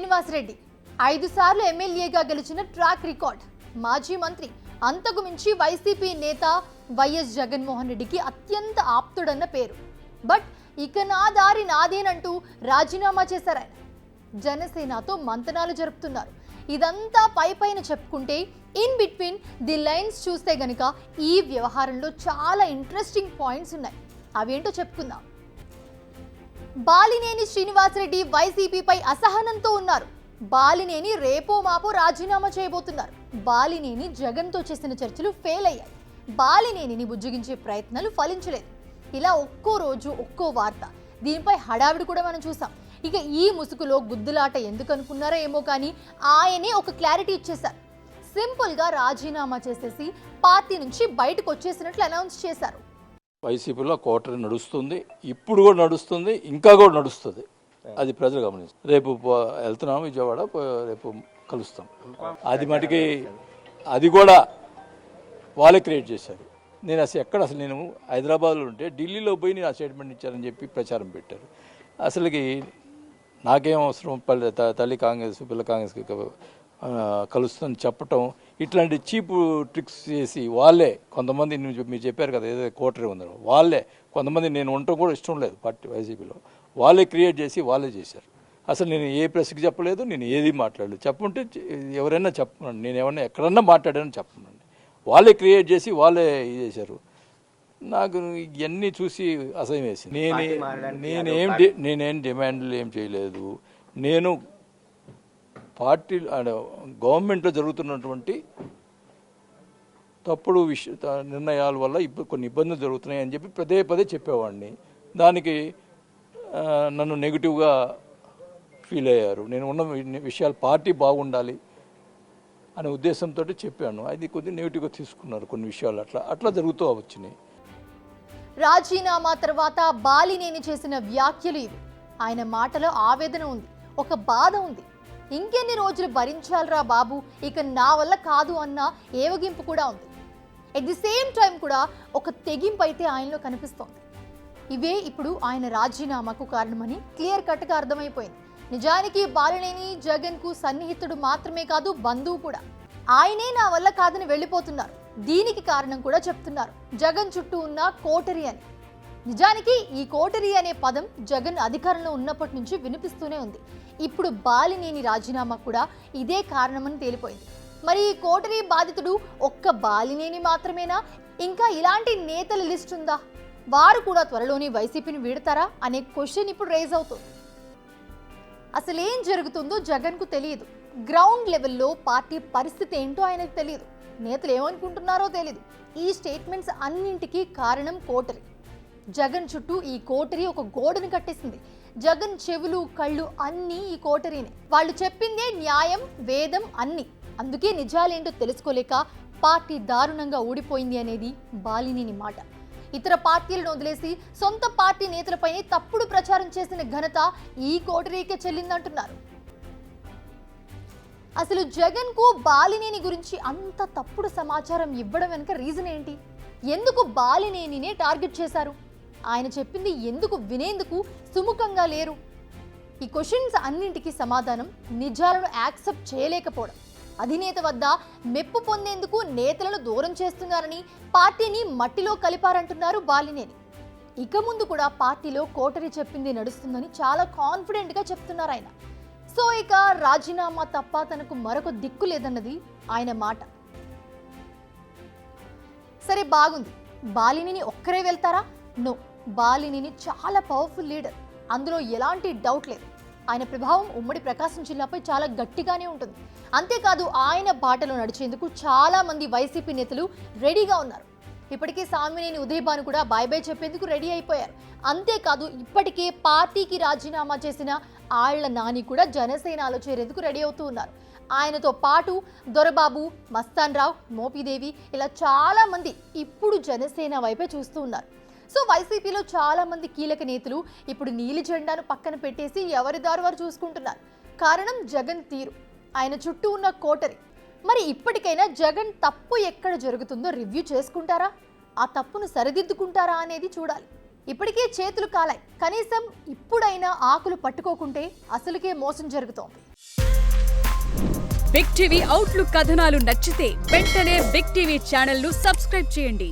శ్రీనివాసరెడ్డి 5 సార్లు ఎమ్మెల్యేగా గెలిచిన ట్రాక్ రికార్డ్. మాజీ మంత్రి, అంతకు మించి వైసీపీ నేత వైఎస్ జగన్మోహన్ రెడ్డికి అత్యంత ఆప్తుడన్న పేరు. బట్ ఇక నా దారి నాదేనంటూ రాజీనామా చేశారు ఆయన. జనసేనతో మంతనాలు జరుపుతున్నారు. ఇదంతా పైపైన చెప్పుకుంటే ఇన్ బిట్వీన్ ది లైన్స్ చూస్తే గనుక ఈ వ్యవహారంలో చాలా ఇంట్రెస్టింగ్ పాయింట్స్ ఉన్నాయి. అవేంటో చెప్పుకుందాం. బాలినేని శ్రీనివాసరెడ్డి వైసీపీపై అసహనంతో ఉన్నారు. బాలినేని రేపో మాపో రాజీనామా చేయబోతున్నారు. బాలినేని జగన్తో చేసిన చర్చలు ఫెయిల్ అయ్యాయి. బాలినేనిని బుజ్జగించే ప్రయత్నాలు ఫలించలేదు. ఇలా ఒక్కో రోజు ఒక్కో వార్త. దీనిపై హడావిడి కూడా మనం చూసాం. ఇక ఈ ముసుగులో గుద్దులాట ఎందుకు అనుకున్నారో ఏమో కానీ ఆయనే ఒక క్లారిటీ ఇచ్చేశారు. సింపుల్గా రాజీనామా చేసేసి పార్టీ నుంచి బయటకు వచ్చేసినట్లు అనౌన్స్ చేశారు. వైసీపీలో కోటరీ నడుస్తుంది, ఇప్పుడు కూడా నడుస్తుంది, ఇంకా కూడా నడుస్తుంది. అది ప్రజలు గమనిస్తారు. రేపు వెళ్తున్నాము విజయవాడ, రేపు కలుస్తాం. అది మటుకి అది కూడా వాళ్ళే క్రియేట్ చేశారు. నేను అసలు నేను హైదరాబాద్లో ఉంటే ఢిల్లీలో పోయి నేను ఆ స్టేట్మెంట్ ఇచ్చారని చెప్పి ప్రచారం పెట్టారు. అసలుకి నాకేం అవసరం, తల్లి కాంగ్రెస్ పిల్ల కాంగ్రెస్కి కలుస్తుందని చెప్పటం, ఇట్లాంటి చీప్ ట్రిక్స్ చేసి వాళ్ళే కొంతమంది, మీరు చెప్పారు కదా ఏదో కోటరీ ఉందో, వాళ్ళే కొంతమంది, నేను ఉండటం కూడా ఇష్టం లేదు పార్టీ వైసీపీలో, వాళ్ళే క్రియేట్ చేసి వాళ్ళే చేశారు. అసలు నేను ఏ ప్రెస్కి చెప్పలేదు, నేను ఏది మాట్లాడలేదు. చెప్పుంటే ఎవరైనా చెప్పనండి, నేను ఏమన్నా ఎక్కడన్నా మాట్లాడానని చెప్పనండి. వాళ్ళే క్రియేట్ చేసి వాళ్ళే ఇది చేశారు. నాకు ఇవన్నీ చూసి అసహ్యం వేసింది. నేనేం డిమాండ్లు ఏం చేయలేదు. నేను పార్టీ గవర్నమెంట్లో జరుగుతున్నటువంటి తప్పుడు నిర్ణయాల వల్ల కొన్ని ఇబ్బందులు జరుగుతున్నాయి అని చెప్పి పదే చెప్పేవాడిని. దానికి నన్ను నెగిటివ్గా ఫీల్ అయ్యారు. నేను ఉన్న విషయాలు పార్టీ బాగుండాలి అనే ఉద్దేశంతో చెప్పాను. అది కొద్దిగా నెగిటివ్గా తీసుకున్నారు కొన్ని విషయాలు. అట్లా జరుగుతూ వచ్చినాయి. రాజీనామా తర్వాత బాలినేని చేసిన వ్యాఖ్యలు ఇవి. ఆయన మాటలో ఆవేదన ఉంది, ఒక బాధ ఉంది. ఇంకెన్ని రోజులు భరించాలరా బాబు, ఇక నా వల్ల కాదు అన్న ఏవగింపు కూడా ఉంది. ఎట్ ది సేమ్ టైం కూడా ఒక తెగింపు అయితే ఆయనలో కనిపిస్తోంది. ఇవే ఇప్పుడు ఆయన రాజీనామాకు కారణమని క్లియర్ కట్గా అర్థమైపోయింది. నిజానికి బాలినేని జగన్కు సన్నిహితుడు మాత్రమే కాదు, బంధువు కూడా. ఆయనే నా వల్ల కాదని వెళ్ళిపోతున్నారు. దీనికి కారణం కూడా చెప్తున్నారు, జగన్ చుట్టూ ఉన్న కోటరీ అని. నిజానికి ఈ కోటరీ అనే పదం జగన్ అధికారంలో ఉన్నప్పటి నుంచి వినిపిస్తూనే ఉంది. ఇప్పుడు బాలినేని రాజీనామా కూడా ఇదే కారణమని తేలిపోయింది. మరి ఈ కోటరీ బాధితుడు ఒక్క బాలినేని మాత్రమేనా, ఇంకా ఇలాంటి నేతల లిస్ట్ ఉందా? వారు కూడా త్వరలోనే వైసీపీని వీడతారా అనే క్వశ్చన్ ఇప్పుడు రేజ్ అవుతుంది. అసలు ఏం జరుగుతుందో జగన్కు తెలియదు. గ్రౌండ్ లెవెల్లో పార్టీ పరిస్థితి ఏంటో ఆయనకు తెలియదు. నేతలు ఏమనుకుంటున్నారో తెలియదు. ఈ స్టేట్మెంట్స్ అన్నింటికీ కారణం కోటరీ. జగన్ చుట్టూ ఈ కోటరీ ఒక గోడను కట్టేసింది. జగన్ చెవులు కళ్ళు అన్నీ ఈ కోటరీనే. వాళ్ళు చెప్పిందే న్యాయం, వేదం అన్నీ. అందుకే నిజాలేంటో తెలుసుకోలేక పార్టీ దారుణంగా ఊడిపోయింది అనేది బాలినేని మాట. ఇతర పార్టీలను వదిలేసి సొంత పార్టీ నేతలపైనే తప్పుడు ప్రచారం చేసిన ఘనత ఈ కోటరీకే చెల్లిందంటున్నారు. అసలు జగన్ కు బాలినేని గురించి అంత తప్పుడు సమాచారం ఇవ్వడం వెనుక రీజన్ ఏంటి? ఎందుకు బాలినేనినే టార్గెట్ చేశారు? ఆయన చెప్పింది ఎందుకు వినేందుకు సుముఖంగా లేరు? ఈ క్వశ్చన్స్ అన్నింటికీ సమాధానం నిజాలను యాక్సెప్ట్ చేయలేకపోవడం. అధినేత వద్ద మెప్పు పొందేందుకు నేతలను దూరం చేస్తున్నారని, పార్టీని మట్టిలో కలిపారంటున్నారు బాలినేని. ఇక ముందు కూడా పార్టీలో కోటరీ చెప్పింది నడుస్తుందని చాలా కాన్ఫిడెంట్గా చెప్తున్నారు ఆయన. సో ఇక రాజీనామా తప్ప తనకు మరొక దిక్కు లేదన్నది ఆయన మాట. సరే బాగుంది, బాలినేని ఒక్కరే వెళ్తారా? నో, బాలినేని చాలా పవర్ఫుల్ లీడర్, అందులో ఎలాంటి డౌట్ లేదు. ఆయన ప్రభావం ఉమ్మడి ప్రకాశం జిల్లాపై చాలా గట్టిగానే ఉంటుంది. అంతేకాదు ఆయన బాటలో నడిచేందుకు చాలా మంది వైసీపీ నేతలు రెడీగా ఉన్నారు. ఇప్పటికే సామినేని ఉదయభాను కూడా బై బై చెప్పేందుకు రెడీ అయిపోయారు. అంతేకాదు ఇప్పటికే పార్టీకి రాజీనామా చేసిన ఆళ్ల నాని కూడా జనసేనలో చేరేందుకు రెడీ అవుతూ ఉన్నారు. ఆయనతో పాటు దొరబాబు, మస్తాన్ రావు, మోపిదేవి, ఇలా చాలా మంది ఇప్పుడు జనసేన వైపే చూస్తూ ఉన్నారు. సో వైసీపీలో చాలా మంది కీలక నేతలు ఇప్పుడు నీలి జెండాను పక్కన పెట్టేసి ఎవరి దారి వారు చూసుకుంటున్నారు. కారణం జగన్ తీరు, ఆయన చుట్టూ ఉన్న కోటరీ. మరి ఇప్పటికైనా జగన్ తప్పు ఎక్కడ జరుగుతుందో రివ్యూ చేసుకుంటారా? ఆ తప్పును సరిదిద్దుకుంటారా అనేది చూడాలి. ఇప్పటికే చేతులు కాలాయి, కనీసం ఇప్పుడైనా ఆకులు పట్టుకోకుంటే అసలుకే మోసం జరుగుతోంది. బిగ్ టీవీ అవుట్లుక్ కథనాలు నచ్చితే వెంటనే బిగ్ టీవీ ఛానల్ ను సబ్స్క్రైబ్ చేయండి.